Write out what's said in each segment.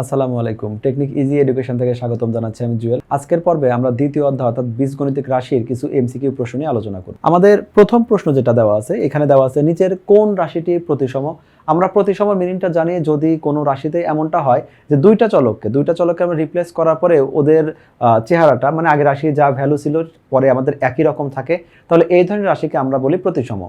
আসসালামু আলাইকুম। Technique easy education থেকে স্বাগতম জানাচ্ছি আমি জুয়েল। আজকের পর্বে আমরা দ্বিতীয় অধ্যায় অর্থাৎ বীজগণিতিক রাশির কিছু এমসিকিউ প্রশ্ন নিয়ে আলোচনা করব। আমাদের প্রথম প্রশ্ন যেটা দেওয়া আছে, এখানে দেওয়া আছে নিচের কোন রাশিটি প্রতিসম। আমরা প্রতিসমর মিনিংটা জানি, যদি কোনো রাশিতে এমনটা হয় যে দুইটা চলককে আমরা রিপ্লেস করার পরে ওদের চেহারাটা মানে আগের রাশির যা ভ্যালু ছিল পরে আমাদের একই রকম থাকে, তাহলে এই ধরনের রাশিকে আমরা বলি প্রতিসম।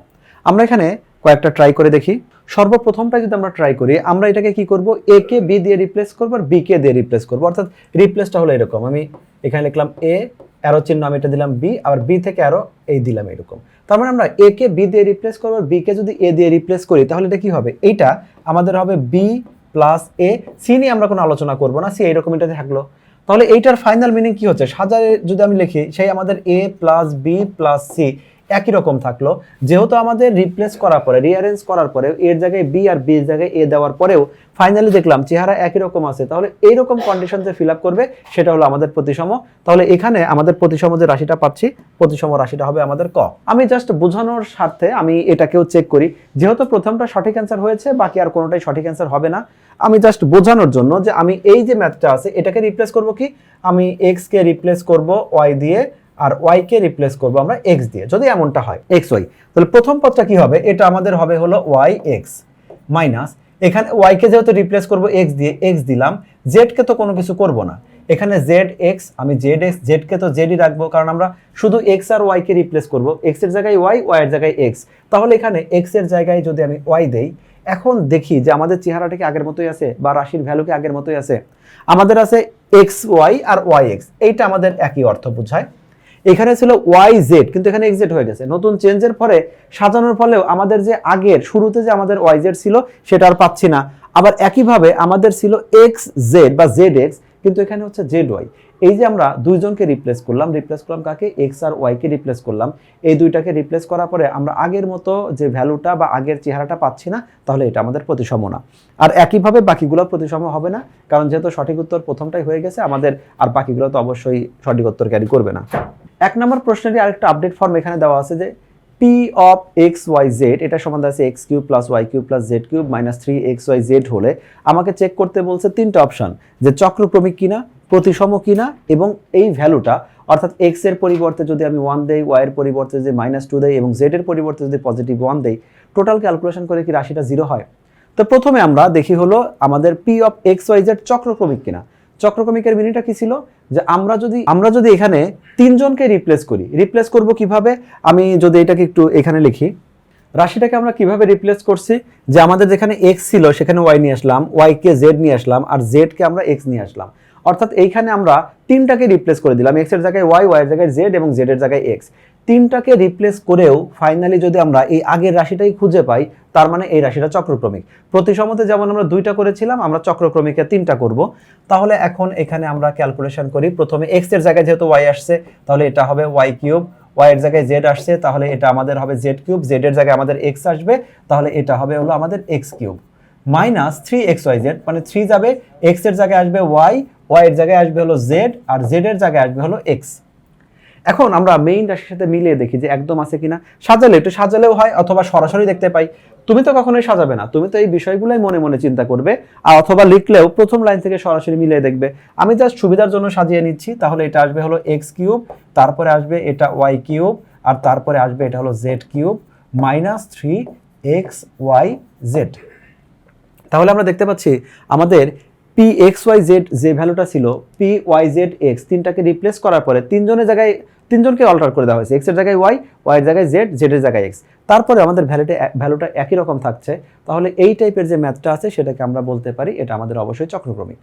আমরা এখানে কয়েকটা ট্রাই করে দেখি। সর্বপ্রথমটা যদি আমরা ট্রাই করি, আমরা এটাকে কি করব, এ কে বি দিয়ে রিপ্লেস করব আর বি কে দিয়ে রিপ্লেস করব। অর্থাৎ রিপ্লেসটা হলো এরকম, আমি এখানে লিখলাম এ, অ্যারো চিহ্ন আমি এটা দিলাম বি, আবার বি থেকে অ্যারো এই দিলাম এরকম। তার মানে আমরা এ কে বি দিয়ে রিপ্লেস করব আর বি কে যদি এ দিয়ে রিপ্লেস করি তাহলে এটা কি হবে, এইটা আমাদের হবে বি প্লাস এ। সি নিয়ে আমরা কোনো আলোচনা করব না, সি এইরকম এটাতে থাকলো। তাহলে এইটার ফাইনাল মিনিং কি হচ্ছে, সাজারে যদি আমি লিখি সেই আমাদের এ প্লাস বি প্লাস সি একই রকম থাকলো। যেহেতু আমাদের রিপ্লেস করার পরে রিঅ্যারেঞ্জ করার পরে এর জায়গায় বি আর বির জায়গায় এ দেওয়ার পরেও ফাইনালি দেখলাম চেহারা একই রকম আছে, তাহলে এইরকম কন্ডিশন যে ফিল আপ করবে সেটা হলো আমাদের প্রতিসম। তাহলে এখানে আমাদের প্রতিসম যে রাশিটা পাচ্ছি, প্রতিসম রাশিটা হবে আমাদের ক। আমি জাস্ট বোঝানোর স্বার্থে আমি এটাকেও চেক করি, যেহেতু প্রথমটা সঠিক অ্যান্সার হয়েছে বাকি আর কোনোটাই সঠিক অ্যান্সার হবে না। আমি জাস্ট বোঝানোর জন্য যে আমি এই যে ম্যাথটা আছে এটাকে রিপ্লেস করব কি, আমি এক্স কে রিপ্লেস করব ওয়াই দিয়ে আর ওয়াই কে রিপ্লেস করব আমরা এক্স দিয়ে, যদি এমনটা হয় এক্স ওয়াই। তাহলে প্রথম পদটা কি হবে, এটা আমাদের হবে হলো ওয়াই এক্স মাইনাস, এখানে ওয়াই কে যেহেতু রিপ্লেস করব এক্স দিয়ে, এক্স দিলাম, জেড কে তো কোনো কিছু করব না, এখানে জেড এক্স, আমি জেড এক্স, জেড কে তো জেডই রাখবো কারণ আমরা শুধু এক্স আর ওয়াই কে রিপ্লেস করব, এক্স এর জায়গায় ওয়াই, ওয়াই এর জায়গায় এক্স। তাহলে এখানে এক্স এর জায়গায় যদি আমি ওয়াই দেই, এখন দেখি যে আমাদের চেহারাটা কি আগের মতোই আছে বা রাশির ভ্যালু কি আগের মতোই আছে। আমাদের আছে এক্স ওয়াই আর ওয়াই এক্স, এইটা আমাদের একই অর্থ বোঝায়। এখানে ছিল ওয়াই জেড কিন্তু এখানে এক্স জেড হয়ে গেছে, নতুন চেঞ্জের পরে সাজানোর ফলেও আমাদের যে আগের শুরুতে যে আমাদের ওয়াই জেড ছিল সেটা আর পাচ্ছি না। আবার একইভাবে আমাদের ছিল এক্স জেড বা জেড এক্স, কিন্তু এখানে হচ্ছে জেড ওয়াই। এই যে আমরা দুইজনকে রিপ্লেস করলাম কাকে, এক্স আর ওয়াই কে রিপ্লেস করলাম। এই দুইটাকে রিপ্লেস করার পরে আমরা আগের মতো যে ভ্যালুটা বা আগের চেহারাটা পাচ্ছি না, তাহলে এটা আমাদের প্রতিসম না। আর একইভাবে বাকিগুলো প্রতিসম হবে না, কারণ যেহেতু সঠিক উত্তর প্রথমটাই হয়ে গেছে আমাদের, আর বাকিগুলো তো অবশ্যই সঠিক উত্তর ক্যারি করবে না। এক নম্বর প্রশ্নেরই আরেকটা আপডেট ফর্ম এখানে দেওয়া আছে যে p of x Y z এটা সমান আছে x cube plus y cube plus z cube minus 3xyz হলে আমাকে চেক করতে বলছে তিনটা অপশন, যে চক্রক্রমিক কিনা, প্রতিসম কিনা এবং এই ভ্যালুটা অর্থাৎ এক্স এর পরিবর্তে যদি আমি 1 দেই, ওয়াই এর পরিবর্তে যদি -2 দেই এবং জেড এর পরিবর্তে যদি +1 দেই, টোটাল ক্যালকুলেশন করে কি রাশিটা 0 হয়। তো প্রথমে আমরা দেখি হলো আমাদের P of x Y Z চক্রক্রমিক কিনা। চক্রক্রমিকের মিনিংটা কি ছিল, যে আমরা যদি এখানে তিনজনকে রিপ্লেস করব কিভাবে, আমি যদি এটাকে একটু এখানে লিখি, রাশিটাকে আমরা কিভাবে রিপ্লেস করছি, যে আমাদের যেখানে এক্স ছিল সেখানে ওয়াই নিয়ে আসলাম, ওয়াই কে জেড নিয়ে আসলাম আর জেড কে আমরা এক্স নিয়ে আসলাম। অর্থাৎ এইখানে আমরা তিনটাকে রিপ্লেস করে দিলাম, এক্স এর জায়গায় ওয়াই, ওয়াই এর জায়গায় জেড এবং জেড এর জায়গায় এক্স। তিনটাকে রিপ্লেস করেও ফাইনালি যদি আমরা এই আগের রাশিটাই খুঁজে পাই, তার মানে এই রাশিটা চক্রক্রমিক। প্রতিসমতে যেমন আমরা 2টা করেছিলাম, আমরা চক্রক্রমিকে 3টা করব। তাহলে এখন এখানে আমরা ক্যালকুলেশন করি, প্রথমে এক্স এর জায়গায় যেহেতু ওয়াই আসছে তাহলে এটা হবে ওয়াই কিউব, ওয়াই এর জায়গায় জেড আসছে তাহলে এটা আমাদের হবে জেড কিউব, জেড এর জায়গায় আমাদের এক্স আসবে তাহলে এটা হবে হলো আমাদের এক্স কিউব মাইনাস 3xyz, মানে 3 যাবে, এক্স এর জায়গায় আসবে ওয়াই, ওয়াই এর জায়গায় আসবে হলো জেড আর জেড এর জায়গায় আসবে হলো এক্স। এখন আমরা মেইন রাশির সাথে মিলিয়ে দেখি যে একদম আছে কিনা। সাজালে একটু সাজালেও হয় অথবা সরাসরি দেখতে পাই, তুমি তো কখনোই সাজাবে না, তুমি তো এই বিষয়গুলোই মনে মনে চিন্তা করবে, আর অথবা লিখলেও প্রথম লাইন থেকে সরাসরি মিলিয়ে দেখবে। আমি জাস্ট সুবিধার জন্য সাজিয়ে নিচ্ছি, তাহলে এটা আসবে হলো এক্স কিউব, তারপরে আসবে এটা ওয়াই কিউব আর তারপরে আসবে এটা হলো জেড কিউব মাইনাস 3xyz। তাহলে আমরা দেখতে পাচ্ছি আমাদের পি এক্স ওয়াই জেড যে ভ্যালুটা ছিল পি ওয়াই জেড এক্স, তিনটাকে রিপ্লেস করার পরে তিনজনকে অল্টার করে দেওয়া হয়েছে, এক্স এর জায়গায় ওয়াই, ওয়াই এর জায়গায় জেড, জেড এর জায়গায় এক্স। তারপরে আমাদের ভ্যালুটা একই রকম থাকছে, তাহলে এই টাইপের যে ম্যাথটা আছে সেটাকে আমরা বলতে পারি এটা আমাদের অবশ্যই চক্রক্রমিক।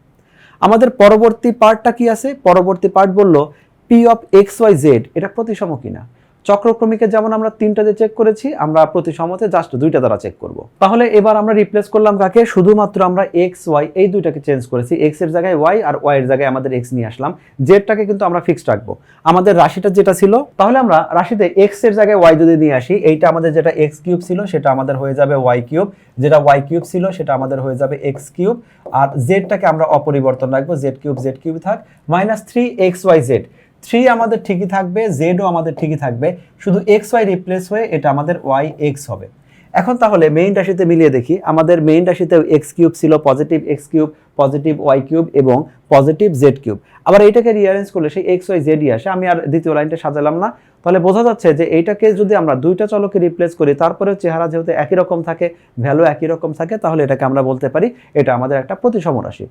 আমাদের পরবর্তী পার্টটা কি আছে, পরবর্তী পার্ট বললো p of x Y z এটা প্রতিসম কিনা। চক্রক্রমিকে যেমন আমরা 3টাতে চেক করেছি, আমরা প্রতিসমতে জাস্ট 2টা দ্বারা চেক করব। তাহলে এবার আমরা রিপ্লেস করলাম কাকে, শুধুমাত্র আমরা এক্স ওয়াই এই দুইটাকে চেঞ্জ করেছি, এক্স এর জায়গায় ওয়াই আর ওয়াই এর জায়গায় আমাদের এক্স নিয়ে আসলাম, জেডটাকে কিন্তু আমরা ফিক্সড রাখবো। আমাদের রাশিটা যেটা ছিল, তাহলে আমরা রাশিতে এক্স এর জায়গায় ওয়াই যদি নিয়ে আসি, এইটা আমাদের যেটা এক্স কিউব ছিল সেটা আমাদের হয়ে যাবে ওয়াই কিউব, যেটা ওয়াই কিউব ছিল সেটা আমাদের হয়ে যাবে এক্স কিউব, আর জেডটাকে আমরা অপরিবর্তন রাখবো, জেড কিউব থাক মাইনাস 3xyz। 3 আমাদের ঠিকই থাকবে, জেডও আমাদের ঠিকই থাকবে, শুধু এক্স ওয়াই রিপ্লেস হয়ে এটা আমাদের ওয়াই এক্স হবে। এখন তাহলে মেইন রাশিতে মিলিয়ে দেখি, আমাদের মেইন রাশিতেও এক্স কিউব ছিল, positive x cube positive y cube এবং পজিটিভ জেড কিউব। আবার এইটাকে রিঅ্যারেঞ্জ করলে সেই এক্স ওয়াই জেডই আসে। আমি আর দ্বিতীয় লাইনটা সাজালাম না। তাহলে বোঝা যাচ্ছে যে এইটাকে যদি আমরা দুইটা চলকে রিপ্লেস করি, তারপরে চেহারা যেহেতু একই রকম থাকে, ভ্যালু একই রকম থাকে, তাহলে এটাকে আমরা বলতে পারি এটা আমাদের একটা প্রতিসম রাশি।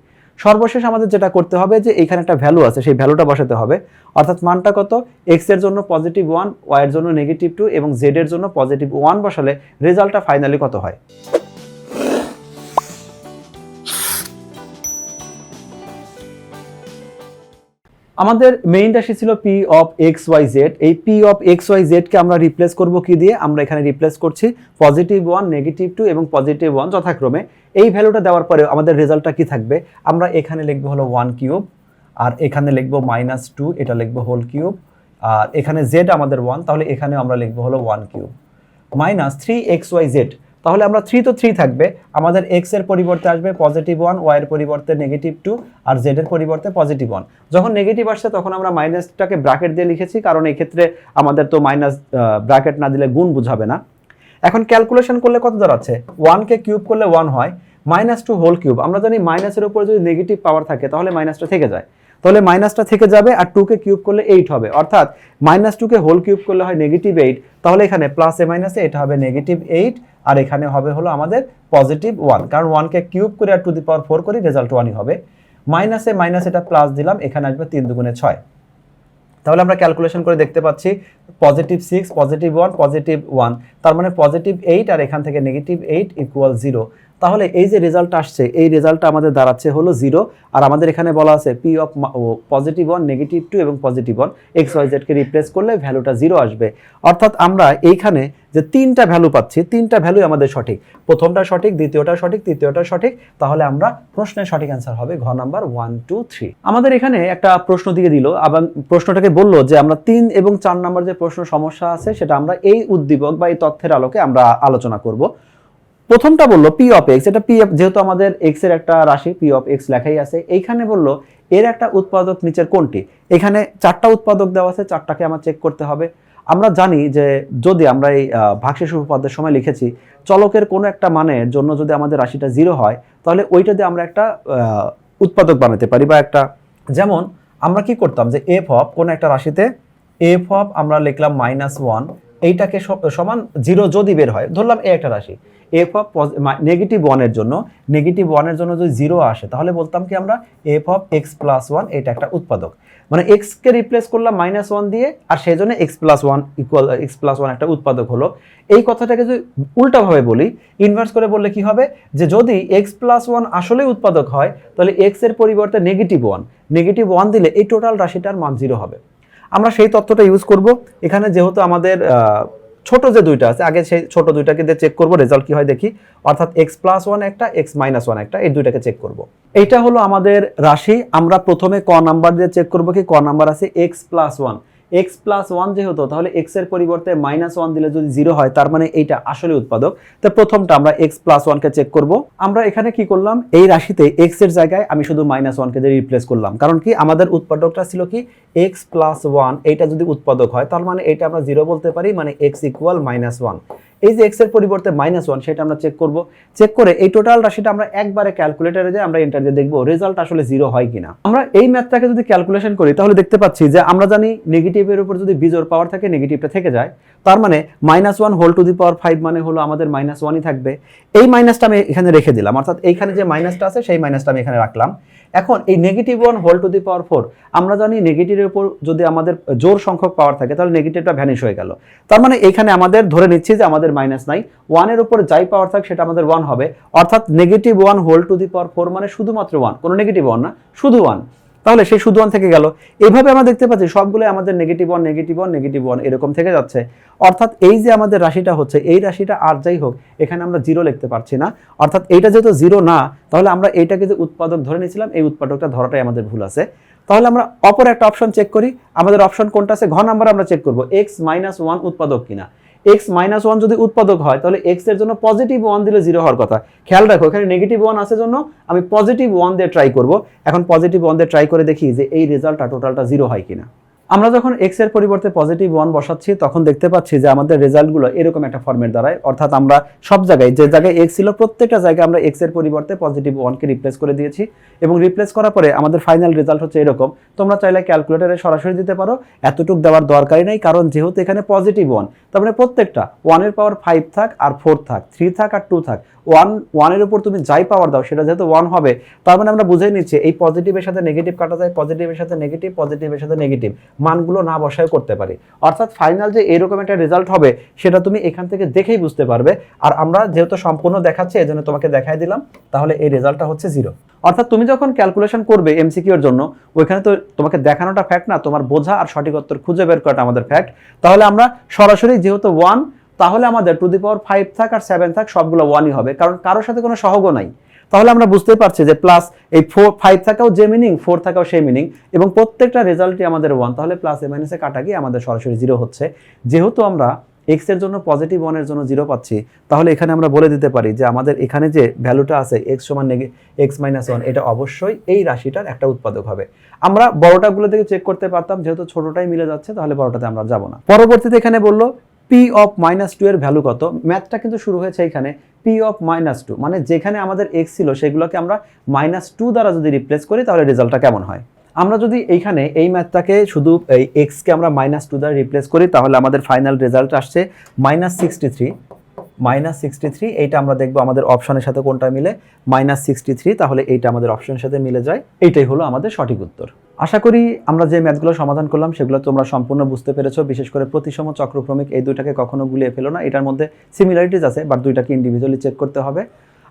সর্বশেষ আমাদের যেটা করতে হবে যে এইখানে একটা ভ্যালু আছে, সেই ভ্যালুটা বসাতে হবে। অর্থাৎ মানটা কত, এক্স এর জন্য পজিটিভ 1, ওয়াই এর জন্য নেগেটিভ 2 এবং জেড এর জন্য পজিটিভ 1 বসালে রেজাল্টটা ফাইনালি কত হয়। আমাদের মেইন রাশি ছিল p of x Y z. এই পি অফ এক্স ওয়াই জেডকে আমরা রিপ্লেস করব কি দিয়ে, আমরা এখানে রিপ্লেস করছি পজিটিভ 1, নেগেটিভ 2 এবং পজিটিভ 1 যথাক্রমে। এই ভ্যালুটা দেওয়ার পরে আমাদের রেজাল্টটা কি থাকবে, আমরা এখানে লিখবো হলো 1 কিউব, আর এখানে লিখবো -2, এটা লিখবো হোল কিউব, আর এখানে জেড আমাদের 1, তাহলে এখানে আমরা লিখবো হলো 1 কিউব মাইনাস 3xyz। তাহলে আমরা 3 তো 3 থাকবে, আমাদের x এর পরিবর্তে আসবে পজিটিভ 1, y এর পরিবর্তে নেগেটিভ 2 আর z এর পরিবর্তে পজিটিভ 1। যখন নেগেটিভ আসছে তখন আমরা মাইনাসটাকে ব্র্যাকেট দিয়ে লিখেছি, কারণ এই ক্ষেত্রে আমাদের তো মাইনাস ব্র্যাকেট না দিলে গুণ বুঝাবে না। এখন ক্যালকুলেশন করলে কত দাঁড়াচ্ছে, 1 কে কিউব করলে 1 হয়, -2 হোল কিউব। আমরা জানি মাইনাসের উপরে যদি নেগেটিভ পাওয়ার থাকে তাহলে মাইনাসটা থেকে যায়, তাহলে মাইনাসটা থেকে যাবে, আর 2 কে কিউব করলে 8 হবে, অর্থাৎ -2 কে হোল কিউব করলে হয় -8। তাহলে এখানে প্লাসে মাইনাসে এটা হবে -8, আর এখানে হবে হলো আমাদের পজিটিভ 1, কারণ 1 কে কিউব করে আর টু দি পাওয়ার 4 করি, রেজাল্ট 1ই হবে। মাইনাসে মাইনাস এটা প্লাস দিলাম, এখানে আসবে 3 দুগুণে 6। তাহলে আমরা ক্যালকুলেশন করে দেখতে পাচ্ছি পজিটিভ 6, পজিটিভ 1, পজিটিভ 1, তার মানে পজিটিভ 8 আর এখান থেকে নেগেটিভ 8 ইকুয়াল 0। তাহলে এই যে রেজাল্ট আসছে, এই রেজাল্টটা আমাদের দাঁড়াচ্ছে হলো 0। আর আমাদের এখানে বলা আছে পি অফ পজিটিভ 1, নেগেটিভ 2 এবং পজিটিভ 1, এক্স ওয়াই জেড কে রিপ্লেস করলে ভ্যালুটা 0 আসবে। অর্থাৎ আমরা এইখানে যে 3টা ভ্যালু পাচ্ছি, 3টা ভ্যালুই আমাদের সঠিক, প্রথমটা সঠিক, দ্বিতীয়টা সঠিক, তৃতীয়টা সঠিক। তাহলে আমরা প্রশ্নের সঠিক অ্যান্সার হবে ঘ নাম্বার 1, 2, 3। আমাদের এখানে একটা প্রশ্ন দিয়ে দিল, আবার প্রশ্নটাকে বললো যে আমরা 3 এবং 4 নাম্বার যে প্রশ্ন সমস্যা আছে সেটা আমরা এই উদ্দীপক বা এই তথ্যের আলোকে আমরা আলোচনা করব। প্রথমটা বললো পি অফ এক্স, এটা পি অফ, যেহেতু আমাদের এক্স এর একটা রাশি পি অফ এক্স লেখাই আছে, এইখানে বললো এর একটা উৎপাদক নিচের কোনটি। এখানে 4টা উৎপাদক দেওয়া আছে, 4টাকে আমার চেক করতে হবে। আমরা জানি যে যদি আমরা এই ভাগশেষ উপপাদ্যের সময় লিখেছি চলকের কোনো একটা মানের জন্য যদি আমাদের রাশিটা 0 হয় তাহলে ওইটা দিয়ে আমরা একটা উৎপাদক বানাতে পারি, বা একটা, যেমন আমরা কি করতাম যে এফ অফ কোনো একটা রাশিতে এফ অফ আমরা লিখলাম -1, এইটাকে সমান 0 যদি বের হয়, ধরলাম এ একটা রাশি, এফ অফ নেগেটিভ 1 এর জন্য, নেগেটিভ 1 এর জন্য যদি 0 আসে তাহলে বলতাম কি আমরা এফ অফ এক্স প্লাস 1, এটা একটা উৎপাদক। মানে এক্স কে রিপ্লেস করলাম -1 দিয়ে, আর সেই জন্য x plus 1 equal x plus 1 একটা উৎপাদক হলো। এই কথাটাকে যদি উল্টাভাবে বলি, ইনভার্স করে বললে কি হবে, যে যদি এক্স প্লাস 1 আসলে উৎপাদক হয় তাহলে এক্স এর পরিবর্তে নেগেটিভ 1 দিলে এই টোটাল রাশিটার মান 0 হবে। আমরা সেই তথ্যটা ইউজ করব এখানে, যেহেতু আমাদের ছোট যে দুইটা আছে, আগে সেই ছোট দুইটাকে দিয়ে চেক করব রেজাল্ট কি হয় দেখি। অর্থাৎ x প্লাস 1 একটা, x মাইনাস 1 একটা, এই দুইটাকে চেক করব। এইটা হলো আমাদের রাশি। আমরা প্রথমে ক নাম্বার দিয়ে চেক করব কি, ক নাম্বার আছে x প্লাস 1। x প্লাস 1 যেহেতু, তাহলে x এর পরিবর্তে -1 দিলে যদি 0 হয় তার মানে এইটা আসলে উৎপাদক। তো প্রথমটা আমরা x প্লাস 1 কে চেক করব। আমরা এখানে কি করলাম, এই রাশিতে x এর জায়গায় আমি শুধু -1 কে দিয়ে রিপ্লেস করলাম, কারণ কি আমাদের উৎপাদকটা ছিল কি x প্লাস 1, এইটা যদি উৎপাদক হয় তার মানে এইটা আমরা 0 বলতে পারি, মানে x ইকুয়াল -1। এই যে x এর পরিবর্তে -1 সেটা আমরা চেক করব। চেক করে এই টোটাল রাশিটা আমরা একবারে ক্যালকুলেটরে দিয়ে আমরা এন্টার দিয়ে দেখব রেজাল্ট আসলে 0 হয় কিনা। আমরা এই ম্যাথটাকে যদি ক্যালকুলেশন করি তাহলে দেখতে পাচ্ছি যে আমরা জানি নেগেটিভের উপর যদি বিজোড় পাওয়ার থাকে নেগেটিভটা থেকে যায়, তার মানে -1 হোল টু দি পাওয়ার 5 মানে হলো আমাদের -1ই থাকবে। এই মাইনাসটা আমি এখানে রেখে দিলাম, অর্থাৎ এইখানে যে মাইনাসটা আছে সেই মাইনাসটা আমি এখানে রাখলাম। এখন এই -1 হোল টু দি পাওয়ার 4, আমরা জানি নেগেটিভের উপর যদি আমাদের জোড় সংখ্যক পাওয়ার থাকে তাহলে নেগেটিভটা ভ্যানিশ হয়ে গেল। তার মানে এইখানে আমাদের ধরে নিচ্ছি যে আমাদের মাইনাস নাই, 1 এর উপর যাই পাওয়ার থাকে সেটা আমাদের 1 হবে, অর্থাৎ -1 হোল টু দি পাওয়ার 4 মানে শুধুমাত্র 1, কোনো নেগেটিভ 1 না, শুধু 1। তাহলে সেই শুধু 1 থেকে গেল। এইভাবে আমরা দেখতে পাচ্ছি সবগুলো আমাদের -1 এরকম থেকে যাচ্ছে। অর্থাৎ এই যে আমাদের রাশিটা হচ্ছে, এই রাশিটা আর যাই হোক এখানে আমরা 0 লিখতে পারছি না, অর্থাৎ এইটা যেহেতু 0 না, তাহলে আমরা এইটাকে যে উৎপাদক ধরে নিয়েছিলাম এই উৎপাদকটা ধরাটাই আমাদের ভুল আছে। তাহলে আমরা অপর একটা অপশন চেক করি। আমাদের অপশন কোনটা আছে, ঘ নাম্বার আমরা চেক করব x -1 উৎপাদক কিনা। x -1 যদি উৎপাদক হয় তাহলে x এর জন্য পজিটিভ 1 দিলে 0 হওয়ার কথা। খেয়াল রাখো এখানে নেগেটিভ 1 আছে জন্য আমি পজিটিভ 1 দিয়ে ট্রাই করব। এখন পজিটিভ 1 দিয়ে ট্রাই করে দেখি যে এই রেজাল্টটা টোটালটা 0 হয় কিনা। আমরা যখন এক্স এর পরিবর্তে পজিটিভ 1 বসাচ্ছি তখন দেখতে পাচ্ছি যে আমাদের রেজাল্টগুলো এরকম একটা ফর্মেট দাঁড়ায়, অর্থাৎ আমরা সব জায়গায় যে জায়গায় এক্স ছিল প্রত্যেকটা জায়গায় আমরা এক্স এর পরিবর্তে পজিটিভ 1 কে রিপ্লেস করে দিয়েছি এবং রিপ্লেস করার পরে আমাদের ফাইনাল রেজাল্ট হচ্ছে এরকম। তোমরা চাইলে ক্যালকুলেটরে সরাসরি দিতে পারো, এতটুকু দেওয়ার দরকারই নেই, কারণ যেহেতু এখানে পজিটিভ 1 তার মানে প্রত্যেকটা 1 এর পাওয়ার 5 থাক আর 4 থাক, 3 থাক আর 2 থাক, 1 এর উপর তুমি যাই পাওয়ার দাও সেটা যেহেতু 1 হবে, তার মানে আমরা বুঝে নিচ্ছি এই পজিটিভের সাথে নেগেটিভ কাটা যায়, পজিটিভের সাথে নেগেটিভ, পজিটিভের সাথে নেগেটিভ, মানগুলো না বসায় করতে পারি। অর্থাৎ ফাইনাল যে এরকম একটা রেজাল্ট হবে সেটা তুমি এখান থেকে দেখেই বুঝতে পারবে। আর আমরা যেহেতু সম্পূর্ণ দেখাচ্ছি এজন্য তোমাকে দেখাই দিলাম, তাহলে এই রেজাল্টটা হচ্ছে 0। অর্থাৎ তুমি যখন ক্যালকুলেশন করবে এমসিকিউ এর জন্য, ওইখানে তো তোমাকে দেখানোটা ফ্যাক্ট না, তোমার বোঝা আর সঠিক উত্তর খুঁজে বের করাটা আমাদের ফ্যাক্ট। তাহলে আমরা সরাসরি যেহেতু 1, তাহলে আমাদের টু দি পাওয়ার 5 থাক আর 7 থাক সবগুলো 1ই হবে, কারণ কারোর সাথে কোনো সহগ নাই। তাহলে আমরা বুঝতেই পারছি যে প্লাস এই 5 থাকাও যে মিনিং, 4 থাকাও সেই মিনিং, এবং প্রত্যেকটা রেজাল্টই আমাদের 1, তাহলে প্লাস এ মাইনাসে কাটা গিয়ে আমাদের সরাসরি 0 হচ্ছে। যেহেতু আমরা এক্স এর জন্য পজিটিভ 1 এর জন্য 0 পাচ্ছি, তাহলে এখানে আমরা বলে দিতে পারি যে আমাদের এখানে যে ভ্যালুটা আছে এক্স সমান x - 1, এটা অবশ্যই এই রাশিটার একটা উৎপাদক হবে। আমরা বড়টাগুলো থেকে চেক করতে পারতাম, যেহেতু ছোটটাই মিলে যাচ্ছে তাহলে বড়টাতে আমরা যাব না। পরবর্তীতে এখানে বললো পি অফ -2 এর ভ্যালু কত। ম্যাথটা কিন্তু শুরু হয়েছে এখানে পি অফ -2, মানে যেখানে আমাদের এক্স ছিল সেগুলোকে আমরা -2 দ্বারা যদি রিপ্লেস করি তাহলে রেজাল্টটা কেমন হয়। আমরা যদি এইখানে এই ম্যাথটাকে শুধু এই এক্সকে আমরা -2 দ্বারা রিপ্লেস করি তাহলে আমাদের ফাইনাল রেজাল্ট আসছে -63। এইটা আমরা দেখবো আমাদের অপশনের সাথে কোনটা মিলে, -63, তাহলে এইটা আমাদের অপশনের সাথে মিলে যায়। এইটাই হলো আমাদের সঠিক উত্তর। আশা করি আমরা যে ম্যাথগুলো সমাধান করলাম সেগুলো তোমরা সম্পূর্ণ বুঝতে পেরেছো। বিশেষ করে প্রতিসম, চক্রক্রমিক এই দুইটাকে কখনো গুলিয়ে ফেলো না। এটার মধ্যে সিমিলারিটিস আছে, বাট দুইটাকে ইন্ডিভিজুয়ালি চেক করতে হবে।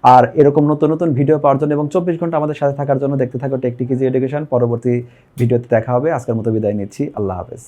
আর এরকম নতুন নতুন ভিডিও পাওয়ার জন্য এবং 24 ঘন্টা আমাদের সাথে থাকার জন্য দেখতে থাকো টেকনিক ইজি এডুকেশন। পরবর্তী ভিডিওতে দেখা হবে। আজকের মতো বিদায় নিচ্ছি। আল্লাহ হাফেজ।